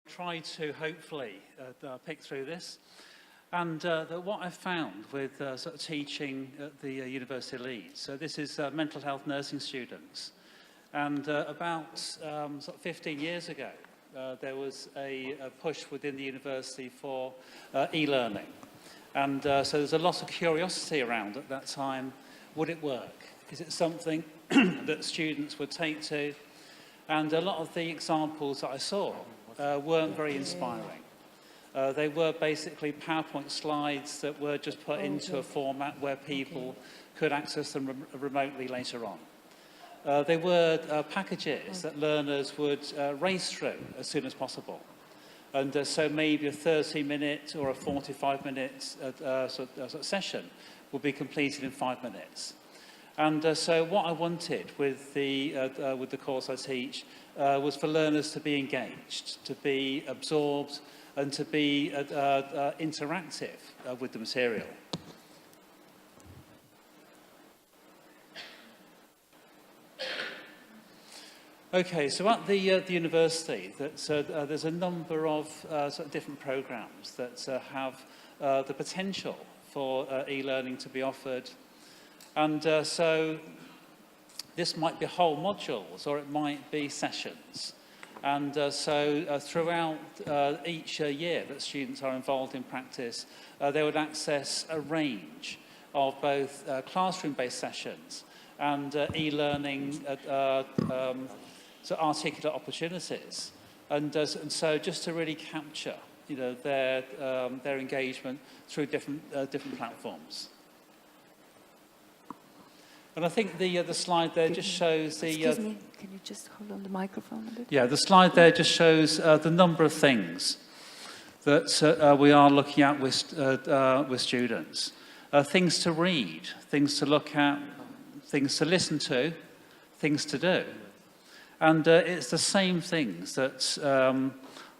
Try to hopefully pick through this. And what I've found with sort of teaching at the University of Leeds, so this is mental health nursing students. And about sort of 15 years ago, there was a push within the university for e-learning. And so there's a lot of curiosity around at that time. Would it work? Is it something that students would take to? And a lot of the examples that I saw weren't very inspiring. They were basically PowerPoint slides that were just put into a format where people could access them remotely later on. They were packages that learners would race through as soon as possible. And so maybe a 30-minute or a 45-minute sort of session would be completed in 5 minutes. And so what I wanted with the course I teach was for learners to be engaged, to be absorbed, and to be interactive with the material. Okay, so at the university, there's a number of sort of different programs that have the potential for e-learning to be offered. And so this might be whole modules, or it might be sessions. And so throughout each year that students are involved in practice, they would access a range of both classroom-based sessions and e-learning so articulate opportunities. And so just to really capture, their engagement through different platforms. And I think the slide there just shows the... Excuse me, can you just hold on the microphone a bit? Yeah, the slide there just shows the number of things that we are looking at with students. Things to read, things to look at, things to listen to, things to do. And it's the same things that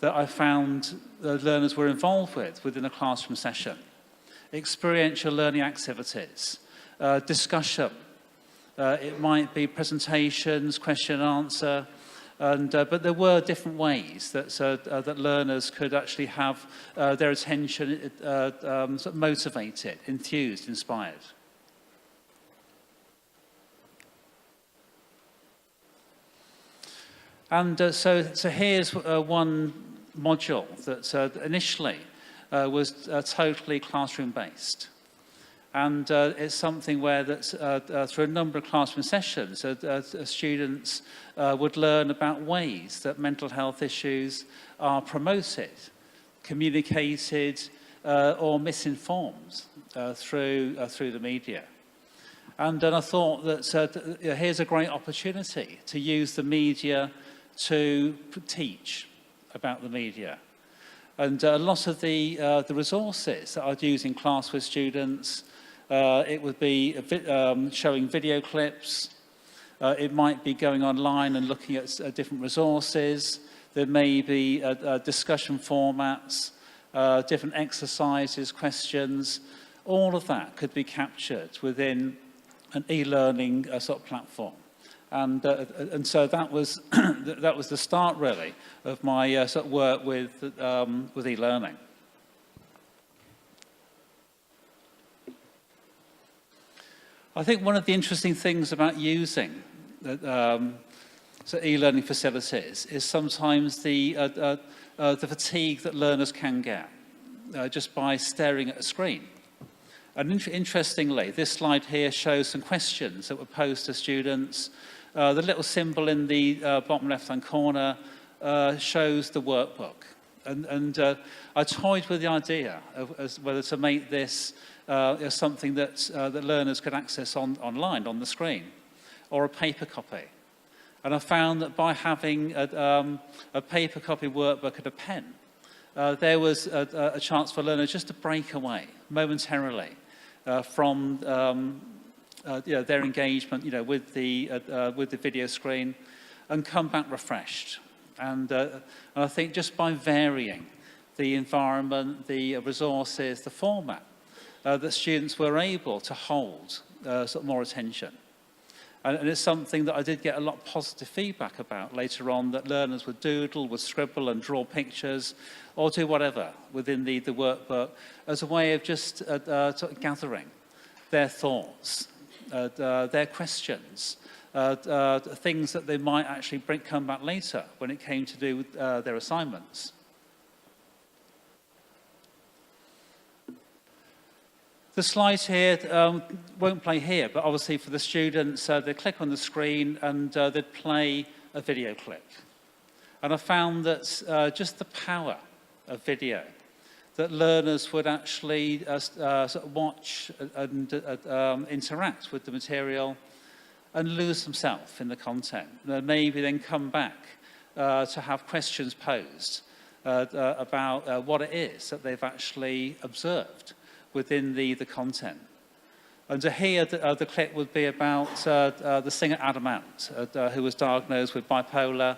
I found learners were involved with within a classroom session. Experiential learning activities, discussion. It might be presentations, question and answer, but there were different ways that learners could actually have their attention sort of motivated, enthused, inspired. And so here's one module that initially was totally classroom-based. And it's something where through a number of classroom sessions, students would learn about ways that mental health issues are promoted, communicated, or misinformed through the media. And I thought that here's a great opportunity to use the media to teach about the media. And a lot of the resources that I'd use in class with students, it would be showing video clips. It might be going online and looking at different resources. There may be discussion formats, different exercises, questions. All of that could be captured within an e-learning sort of platform. And so that was that was the start really of my sort of work with e-learning. I think one of the interesting things about using so e-learning facilities is sometimes the fatigue that learners can get just by staring at a screen. And interestingly, this slide here shows some questions that were posed to students. The little symbol in the bottom left-hand corner shows the workbook. And I toyed with the idea of whether to make this something that learners could access online, on the screen, or a paper copy. And I found that by having a paper copy workbook and a pen, there was a chance for learners just to break away momentarily from their engagement, with the video screen, and come back refreshed. And I think just by varying the environment, the resources, the format, that students were able to hold sort of more attention. And it's something that I did get a lot of positive feedback about later on, that learners would doodle, would scribble and draw pictures, or do whatever within the workbook as a way of just sort of gathering their thoughts, their questions, things that they might actually come back later when it came to do their assignments. The slides here won't play here, but obviously for the students, they click on the screen and they'd play a video clip. And I found that just the power of video, that learners would actually sort of watch and interact with the material and lose themselves in the content. Maybe then come back to have questions posed about what it is that they've actually observed within the content. And here the clip would be about the singer Adam Ant, who was diagnosed with bipolar,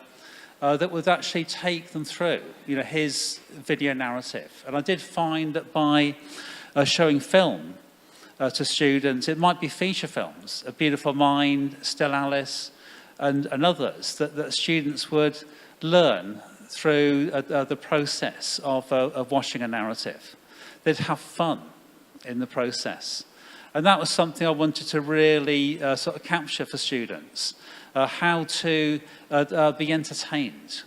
that would actually take them through, his video narrative. And I did find that by showing film to students, it might be feature films, A Beautiful Mind, Still Alice, and others, that students would learn through the process of watching a narrative. They'd have fun in the process. And that was something I wanted to really sort of capture for students, how to be entertained,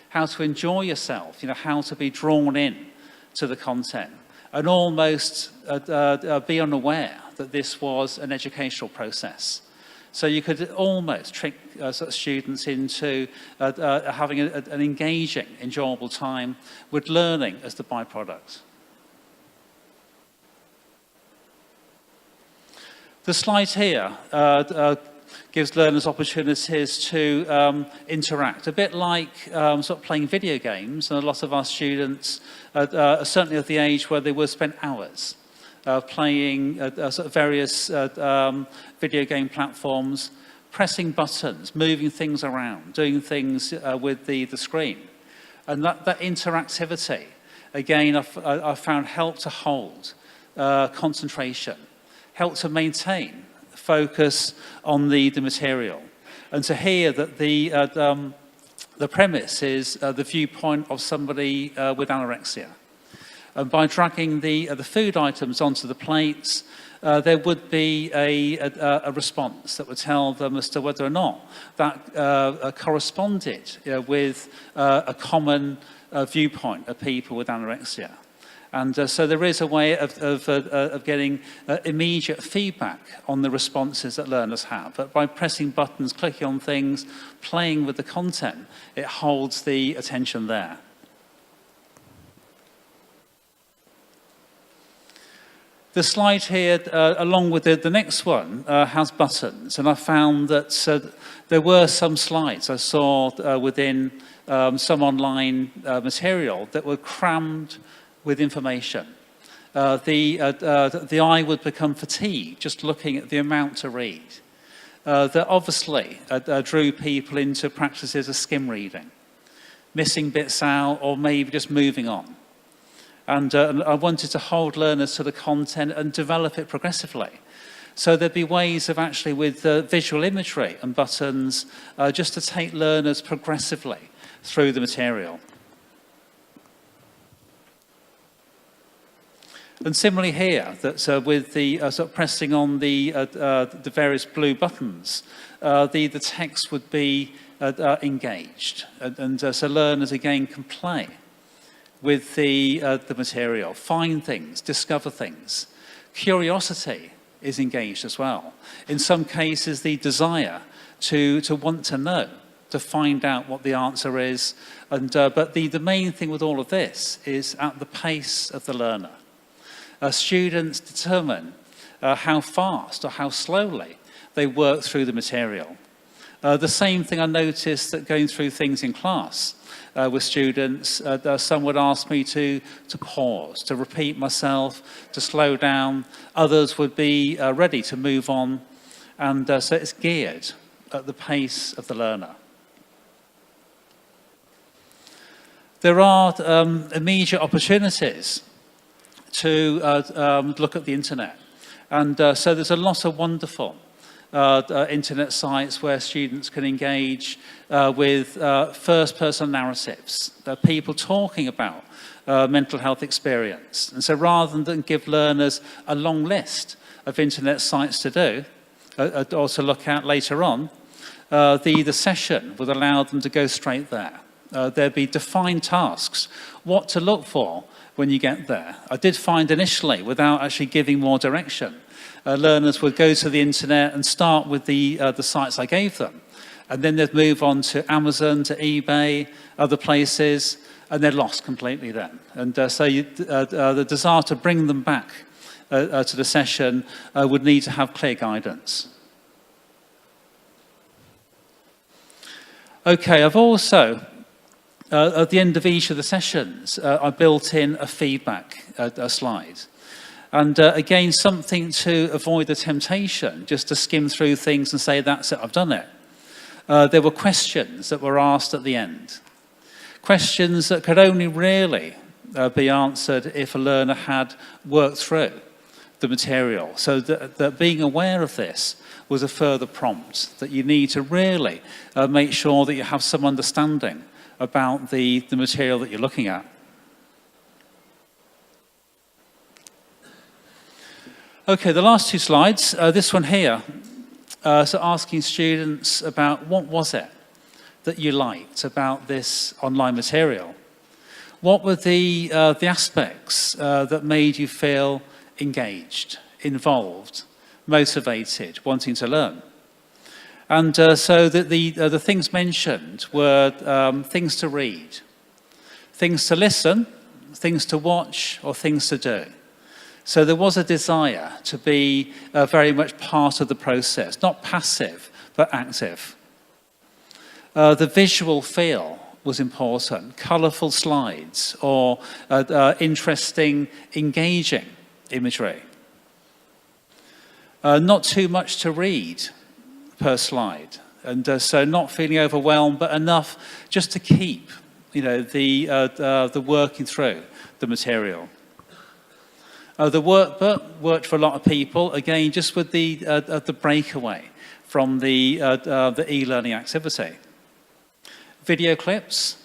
how to enjoy yourself, how to be drawn in to the content, and almost be unaware that this was an educational process. So you could almost trick sort of students into having an engaging, enjoyable time with learning as the byproduct. The slide here gives learners opportunities to interact, a bit like sort of playing video games. And a lot of our students are certainly at the age where they would spend hours playing sort of various video game platforms, pressing buttons, moving things around, doing things with the screen. And that interactivity, again, I found helped to hold concentration, help to maintain focus on the material, and to hear that the premise is the viewpoint of somebody with anorexia. And by dragging the food items onto the plates, there would be a response that would tell them as to whether or not that corresponded with a common viewpoint of people with anorexia. And so there is a way of getting immediate feedback on the responses that learners have. But by pressing buttons, clicking on things, playing with the content, it holds the attention there. The slide here, along with the next one, has buttons. And I found that there were some slides I saw within some online material that were crammed with information. The eye would become fatigued just looking at the amount to read. That obviously drew people into practices of skim reading, missing bits out, or maybe just moving on. And I wanted to hold learners to the content and develop it progressively. So there'd be ways of actually, with visual imagery and buttons, just to take learners progressively through the material. And similarly here, that with the sort of pressing on the various blue buttons, the text would be engaged, and so learners again can play with the material, find things, discover things. Curiosity is engaged as well. In some cases, the desire to want to know, to find out what the answer is, and but the main thing with all of this is at the pace of the learner. Students determine how fast or how slowly they work through the material. The same thing I noticed that going through things in class with students, some would ask me to pause, to repeat myself, to slow down. Others would be ready to move on. And so it's geared at the pace of the learner. There are immediate opportunities to look at the internet. And so there's a lot of wonderful internet sites where students can engage with first-person narratives, people talking about mental health experience. And so rather than give learners a long list of internet sites to do, or to look at later on, the session would allow them to go straight there. There'd be defined tasks, what to look for when you get there. I did find initially, without actually giving more direction, learners would go to the internet and start with the sites I gave them. And then they'd move on to Amazon, to eBay, other places, and they're lost completely then. And so the desire to bring them back to the session would need to have clear guidance. Okay, I've also, at the end of each of the sessions, I built in a feedback slide. And again, something to avoid the temptation, just to skim through things and say, that's it, I've done it. There were questions that were asked at the end. Questions that could only really be answered if a learner had worked through the material. So that being aware of this was a further prompt, that you need to really make sure that you have some understanding about the material that you're looking at. Okay, the last two slides, this one here, so asking students about what was it that you liked about this online material? What were the aspects that made you feel engaged, involved, motivated, wanting to learn? And so the things mentioned were things to read, things to listen, things to watch, or things to do. So there was a desire to be very much part of the process, not passive, but active. The visual feel was important, colourful slides or interesting, engaging imagery. Not too much to read per slide, and so not feeling overwhelmed, but enough just to keep, the working through the material. The workbook worked for a lot of people, again, just with the breakaway from the e-learning activity. Video clips,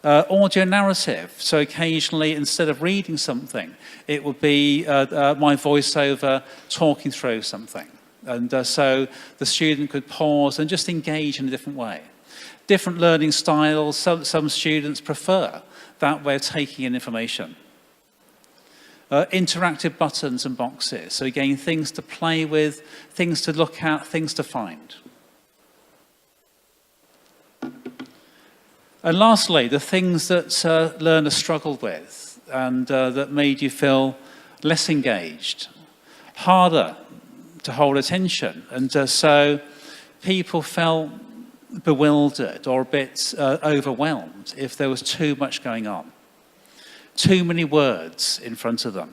audio narrative. So occasionally, instead of reading something, it would be my voiceover talking through something. And so the student could pause and just engage in a different way. Different learning styles. Some students prefer that way of taking in information. Interactive buttons and boxes. So again, things to play with, things to look at, things to find. And lastly, the things that learners struggled with and that made you feel less engaged, harder to hold attention. And so people felt bewildered or a bit overwhelmed if there was too much going on. Too many words in front of them.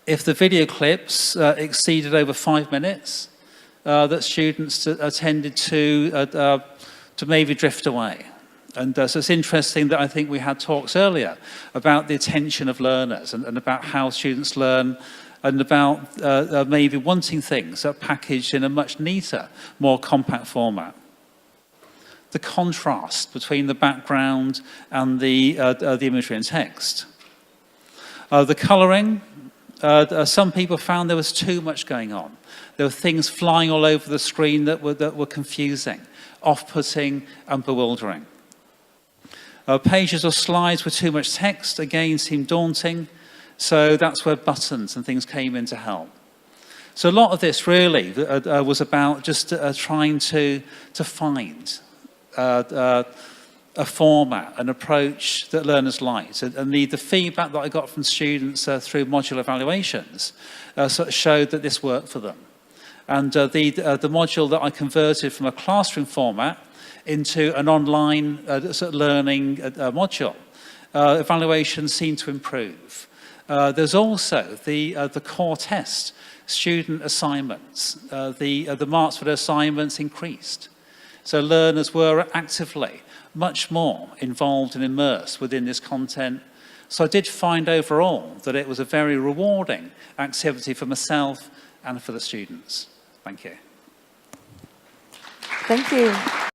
If the video clips exceeded over 5 minutes, that students tended to maybe drift away. And so it's interesting that I think we had talks earlier about the attention of learners and about how students learn and about maybe wanting things that are packaged in a much neater, more compact format. The contrast between the background and the imagery and text. The colouring, some people found there was too much going on. There were things flying all over the screen that were confusing, off-putting and bewildering. Pages or slides with too much text, again, seemed daunting. So that's where buttons and things came in to help. So a lot of this really was about just trying to find a format, an approach that learners liked. And the feedback that I got from students through module evaluations sort of showed that this worked for them. And the module that I converted from a classroom format into an online sort of learning module, evaluations seemed to improve. There's also the core test, student assignments. The marks for the assignments increased. So learners were actively much more involved and immersed within this content. So I did find overall that it was a very rewarding activity for myself and for the students. Thank you. Thank you.